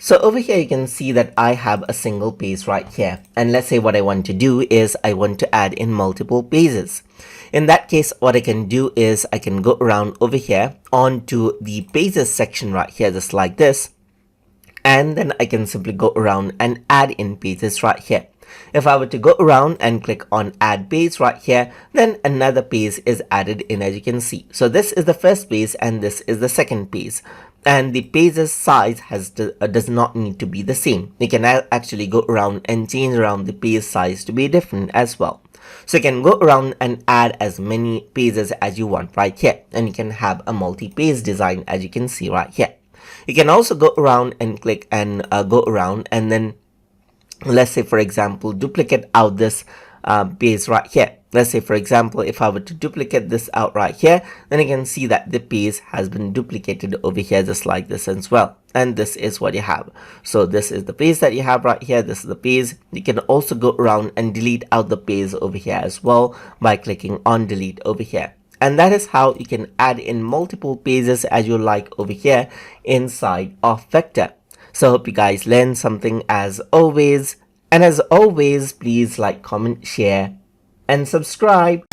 So over here, you can see that I have a single page right here. And let's say what I want to do is I want to add in multiple pages. In that case, what I can do is I can go around over here onto the pages section right here, just like this. And then I can simply go around and add in pages right here. If I were to go around and click on add page right here, then another page is added in, as you can see. So this is the first page and this is the second page. And the page's size does not need to be the same. You can actually go around and change around the page size to be different as well. So you can go around and add as many pages as you want right here. And you can have a multi-page design, as you can see right here. You can also go around and click and go around and then let's say, for example, duplicate out this page right here. Let's say, for example, if I were to duplicate this out right here, then you can see that the page has been duplicated over here just like this as well. And this is what you have. So this is the page that you have right here. This is the page. You can also go around and delete out the page over here as well by clicking on delete over here. And that is how you can add in multiple pages as you like over here inside of Vectr. So I hope you guys learned something as always. And as always, please like, comment, share, and subscribe.